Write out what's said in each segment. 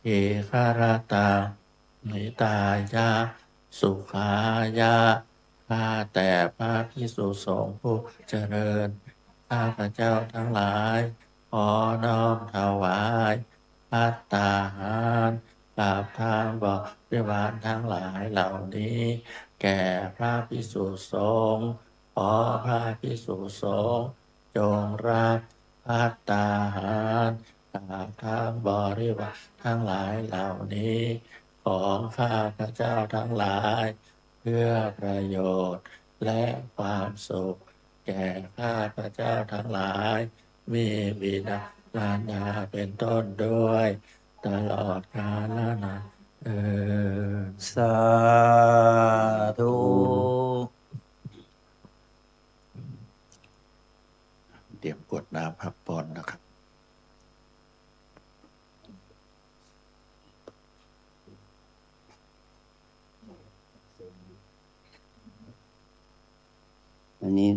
เอคารตานิตายะสุขายะข้าแต่พระภิกษุสงฆ์ผู้เจริญข้าพระเจ้าทั้งหลายขอน้อมถวายภัตตาหารกับทางบริวารทั้งหลายเหล่านี้ แก่พระภิกษุสงฆ์ขอพระภิกษุสงฆ์จงรับภัตตาหารกับทางบริวารทั้งหลายเหล่านี้ ของข้าพระเจ้าทั้งหลาย เพื่อประโยชน์และความสุข แก่ข้าพระเจ้าทั้งหลาย มีบิดามารดาเป็นต้นด้วย ตลอดกาลนานสาธุเตรียมกรวดน้ำพักผ่อนนะครับ อันนี้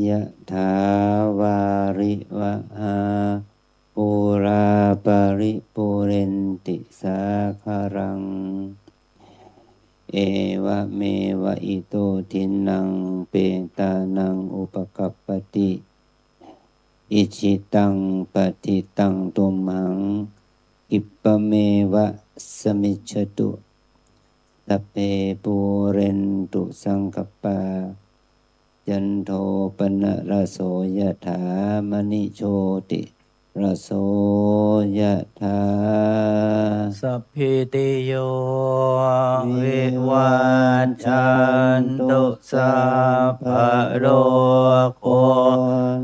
ยะถาวาริวะหาปุราปริปุเรนติสาคารังเอวะเมวะอิโตทินังเปตานังอุปกัปปติอิชิตังปฏิตังตุมหังกิปปะเมวะสมิจฉตุสัพเพปูเรนตุสังคปายันโทปนะระโสยถามณิโชติระโสยถาสัพพิติโยวิวัชชันตุสัพพะโรโค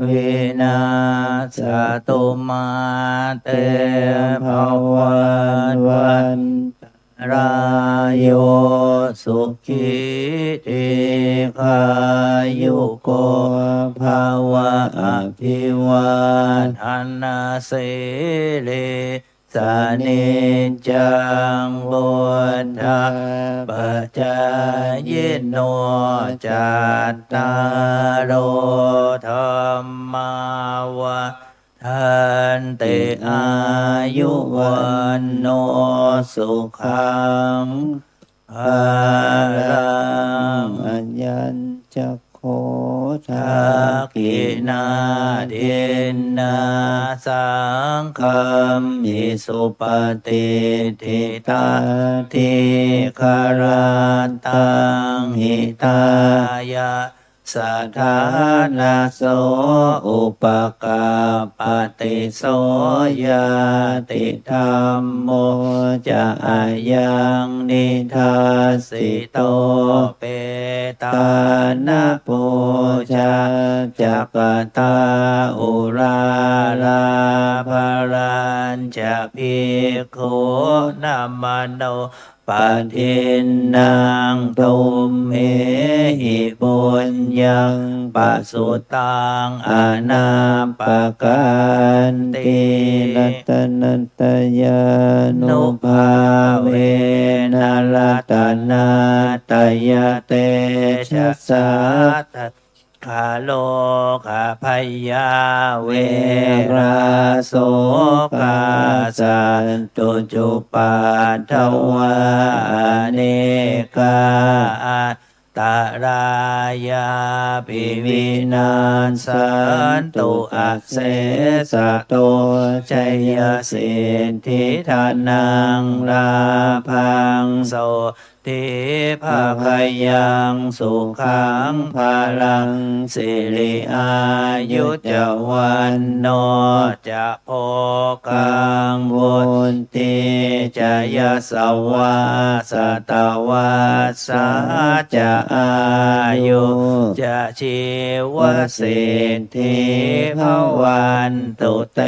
วินาศตุมาเตภวันวันรายโยสุขิติขายุโกภาวะอภิวาทนาสิริสนิจจังบุญธาปัจจายโนจัตตารโอธรรมาวะทันติอายุวันโนสุขังภาลัง อัญญัญจักโขทา ทักขินาทินนาสังคัมมิสุปฏิทิตาทิคาราตังหิตายะสัทธานาโสอุปกาปติโสยติธรรมโมจะอายังนิทัสสิโตเปตานะปูชาจักตาอุราลาภรัญจะภิกขุนัมมโนปะทินนางตุมเหหิปุญญังปัสสุตังอนาปกันติ รัตนัตยานุ นุภาเวนะรัตนาตยเตชะสัตตคาโลกาพยาเวราโสกาสันตุจุปัฏฐวาเนกาตารายาปิวินาสันตุอาเสสะโตชัยสิทธิทานังลาพังโสทิภาคยังสุขังภาลังสิริอายุจวันโนจะโภคังวุนติจะยะสวาสตวาสาจะอายุจะชีวสิทธิภวันตุเต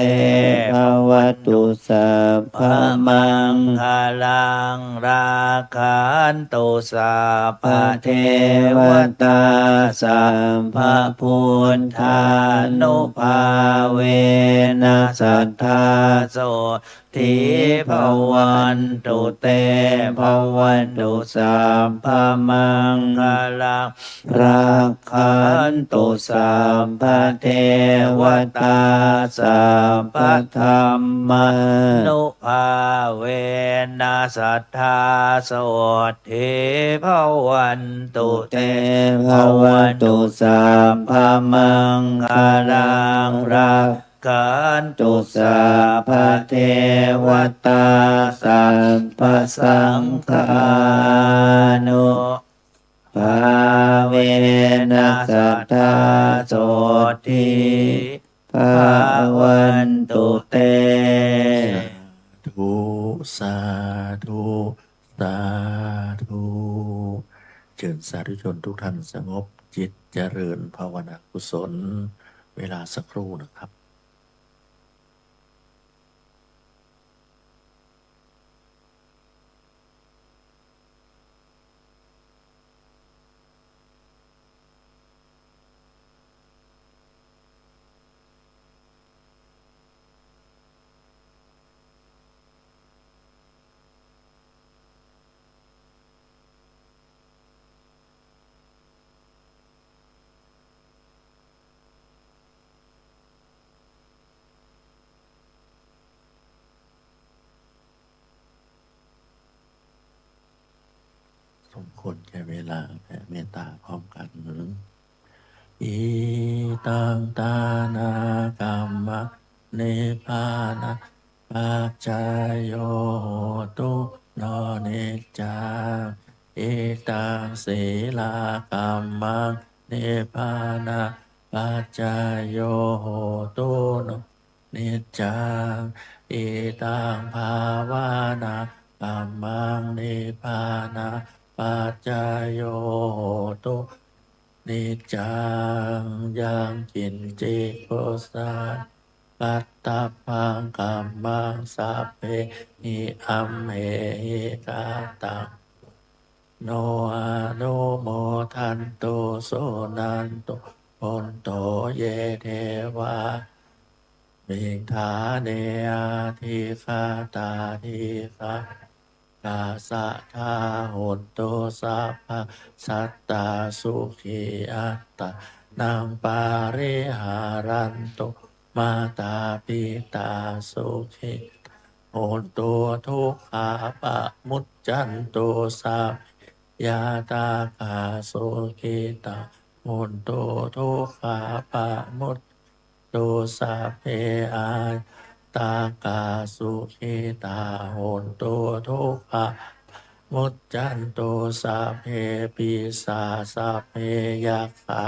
ภวตุสัพพ พะมังคลังราคันตุสัพพะเทวตาสัมภพุทธานุภาเวนะสัทธาโส ธิภวันตุเตภวันตุสัพพมังคลังรักขันตุสัพพเทวตาสัพพธรรมานุภาเวนัสสัทธาโสทิภวันตุเตภวันตุสัพพมังคลังรักขันตุสัพพเทวตาสัพพสังฆานุภาเวนัสสัทธาโสทิภวันตุเต ธุสาธุสาธุเชิญสาธุชนทุกท่านสงบจิตเจริญภาวนากุศลเวลาสักครู่นะครับสมควรแก่เวลาแผ่เมตตาพร้อมกันอิตังตานากัมมะเนปานะปัจจายโยโหตุโนเนจจาอิตังศีลากัมมังเนปานะปัจจายโยโหตุโนเนจจาอิตังภาวานากัมมังเนปานะปัจจายโยโหตุนิจจังยังกินจิโกสาปัตตพังกัมมังสัพเพหิอัมเหหิกาตังโนอาโนโมทันโตโสนันโตปนโตเยเทวามิงทาเนอาทิคาตาทิคากาสะทาโหนโตสัพพะสัตตาสุขีอัตตานังปาริหารันโตมาตาปิตาสุขีโหนโตทุกขาปะมุจจันโตสัพยาตากาสุขีตาโหนโตทุกขาปะมุจโตสัพเพอาตากาสุขีตาโหนโตทุกขะมุจจันโตสัพเพปิสาสัพเพยัคขา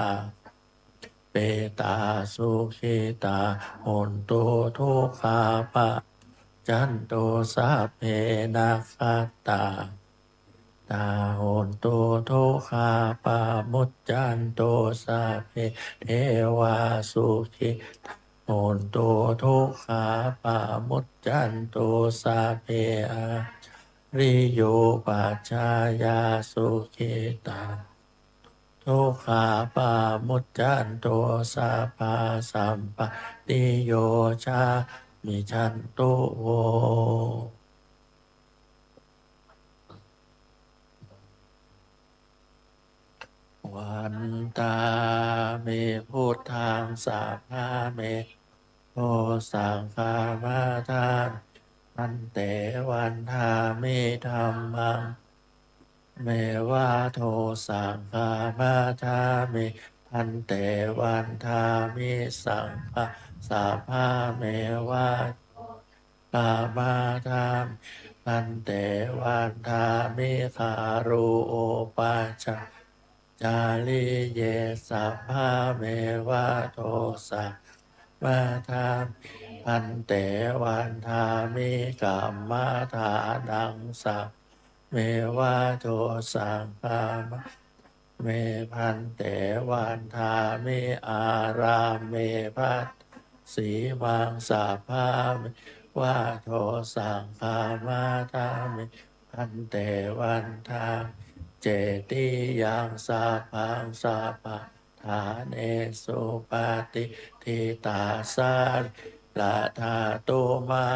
เปตาสุขีตาโหนโตทุกขาปะจันโตสัพเพนาคาตาตาโหนโตทุกขาปะมุจจันโตสัพเพเทวาสุขีโหนโตทุกขาปะมุจจันโตสัพเพอาริโยปัจจายาสุขิตาทุกขาปะมุจจันโตสัพพะสัมปติโยชามิชันโตโววันตาเมพุทธังสัพพะเมโอสังฆามาทานมันเตวันทามิธรรมังเมวะโทสังฆามาทามิพันเตวันทามิสังฆาสัพพะเมวะกามาทามพันเตวันทามิคารุโอปัชฌะจาริเยสัพพะเมวะโทสัพมาทามพันเตวันทามิกัมมาทานังสัพเมวะโทสังฆามะเมพันเตวันทามิอารามเมพัสสีมังสัพพะเมวะโทสังฆามาทามิพันเตวันทาเจติยังสัพพังสัพพะทาเนสุปฏิทิตาสาริละธาตุมา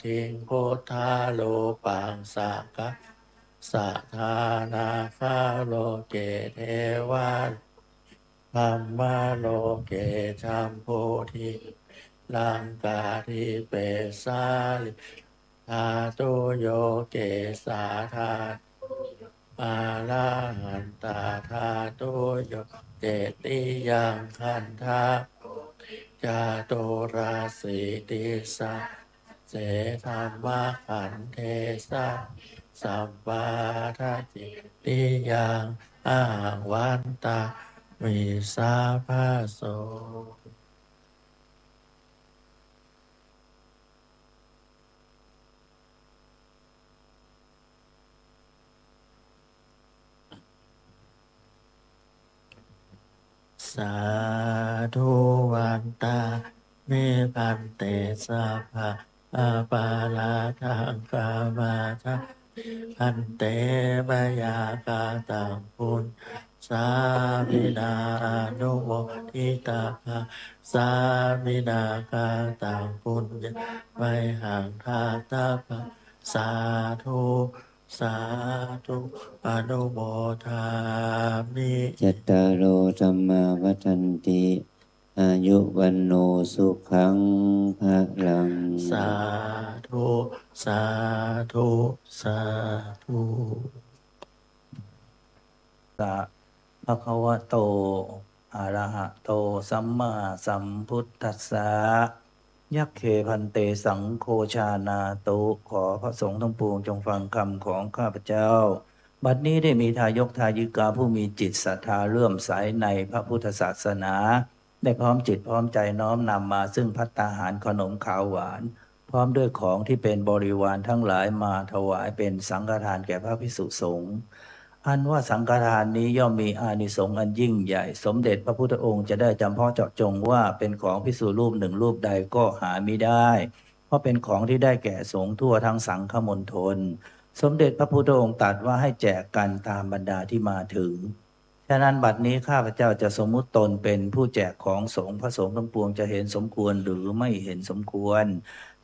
ทิงพุทธาโลปังสักกะสัทธานาคาโลเกเทวาธัมมาโลเกจัมโพธิลังกาทิเปสาลิธาตุโยเกสาธาอาลาหันตาธาตุโยเจติยังคันธาจาตุราสีติสาเสธรรมขันเทสะสัมปาทจิติยังอาหังวันตาวิสาภาโสสาธุวันตาเมพันเตสัพพะอาปาลาทังกามาชะพันเตมยากาตังปุญสามินานุโมทิตาภะสามินากาตังปุญญไมหังคาตาภะสาธุสาธุอนุโมทามิ จัตตารโอธรรมาวัฏันติอายุวันโนสุขังภะลัง สาธุ สาธุ สาธุ สะภะคะวะโตอะระหะโตสัมมาสัมพุทธัสสะยัคเคพันเตสังโฆชานาตุขอพระสงฆ์ทั้งปวงจงฟังคำของข้าพเจ้า บัดนี้ได้มีทายกทายิกาผู้มีจิตศรัทธาเลื่อมใสในพระพุทธศาสนา ได้พร้อมจิตพร้อมใจน้อมนำมาซึ่งภัตตาหารขนมขาวหวาน พร้อมด้วยของที่เป็นบริวารทั้งหลายมาถวายเป็นสังฆทานแก่พระภิกษุสงฆ์อันว่าสังฆทานนี้ย่อมมีอานิสงส์อันยิ่งใหญ่ สมเด็จพระพุทธองค์จะได้จำเพาะเจาะจงว่าเป็นของภิกษุรูปหนึ่งรูปใดก็หามิได้ เพราะเป็นของที่ได้แก่สงฆ์ทั่วทั้งสังฆมณฑลสมเด็จพระพุทธองค์ตรัสว่าให้แจกกันตามบรรดาที่มาถึงฉะนั้นบัดนี้ข้าพเจ้าจะสมมุติตนเป็นผู้แจกของสงฆ์พระสงฆ์ทั้งปวงจะเห็นสมควรหรือไม่เห็นสมควร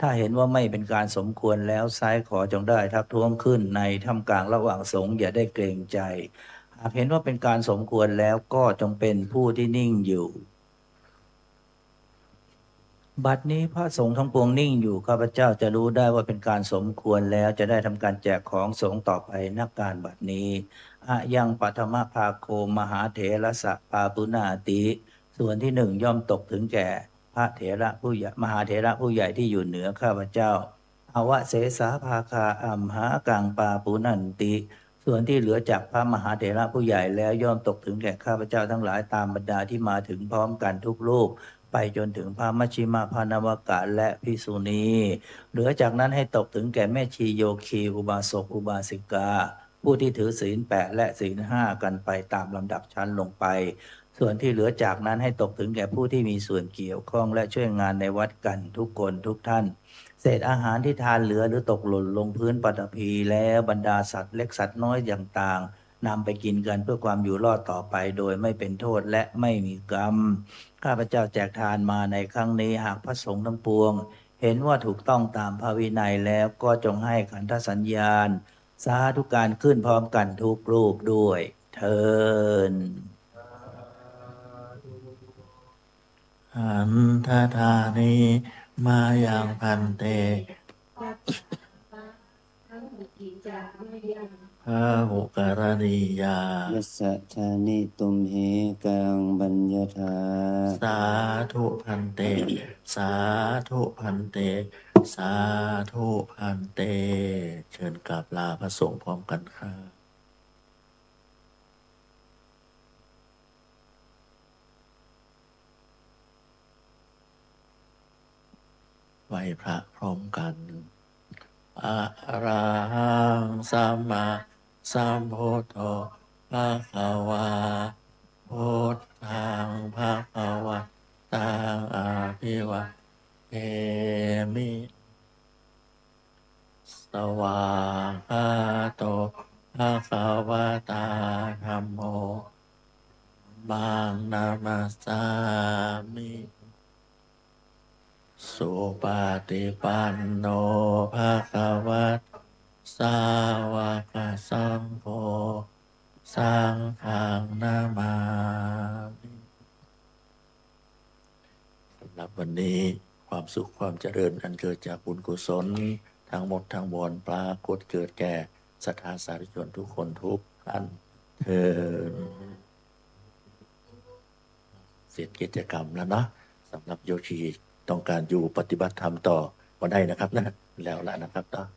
ถ้าเห็นว่าไม่เป็นการสมควรแล้วไซร้ขอจงได้ทักท้วงขึ้นในท่ามกลางระหว่างสงฆ์อย่าได้เกรงใจ หากเห็นว่าเป็นการสมควรแล้วก็จงเป็นผู้ที่นิ่งอยู่ บัดนี้พระสงฆ์ทั้งปวงนิ่งอยู่ข้าพเจ้าจะรู้ได้ว่าเป็นการสมควรแล้วจะได้ทำการแจกของสงฆ์ต่อไปนักการบัดนี้อะยังปัทมภาโคมหาเถรสะปาปุนาติ ส่วนที่หนึ่งย่อมตกถึงแก่พระเถระผู้ใหญ่มหาเถระผู้ใหญ่ที่อยู่เหนือข้าพเจ้าอวเสสาภาคาอัมหากังปาปุนันติ ส่วนที่เหลือจากพระมหาเถระผู้ใหญ่แล้วย่อมตกถึงแก่ข้าพเจ้าทั้งหลายตามบรรดาที่มาถึงพร้อมกันทุกรูปไปจนถึงพระมัชฌิมาพานวกะและภิกษุณีเหลือจากนั้นให้ตกถึงแก่แม่ชีโยคีอุบาสกอุบาสิกาผู้ที่ถือศีล8และศีล5กันไปตามลำดับชั้นลงไปส่วนที่เหลือจากนั้นให้ตกถึงแก่ผู้ที่มีส่วนเกี่ยวข้องและช่วยงานในวัดกันทุกคนทุกท่านเศษอาหารที่ทานเหลือหรือตกหล่นลงพื้นปฐพีแล้วบรรดาสัตว์เล็กสัตว์น้อยอย่างต่างนำไปกินกันเพื่อความอยู่รอดต่อไปโดยไม่เป็นโทษและไม่มีกรรมข้าพเจ้าแจกทานมาในครั้งนี้หากพระสงฆ์ทั้งปวงเห็นว่าถูกต้องตามพระวินัยแล้วก็จงให้ขันธสัญญาณสาธุการขึ้นพร้อมกันทุกรูปด้วยเทินอันทธานีมายังพันเตพระหุกรณียา ยัสสะชานิตุมเหกังบัญญทา สาธุพันเต สาธุพันเต สาธุพันเต เชิญกราบลาพระสงฆ์พร้อมกันค่ะไหว้พระพร้อมกันอะระหังสัมมาสัมพุทโธภะคะวาพุทธังภะคะวะตังอะภิวะเทมิ สวากขาโตภะคะวะตาธัมโมบางนามัสสามิส สุปฏิปันโนภะคะวะสาวกสังโฆสังฆังนามามิสำหรับวันนี้ความสุขความเจริญอันเกิดจากบุญกุศลทั้งหมดทั้งมวลปรากฏเกิดแก่ศรัทธาสาธุชนทุกคนทุกท่านเถิดเสร็จกิจกรรมแล้วเนาะสำหรับโยชีต้องการอยู่ปฏิบัติธรรมต่อก็ได้นะครับนะแล้วละนะครับเนาะ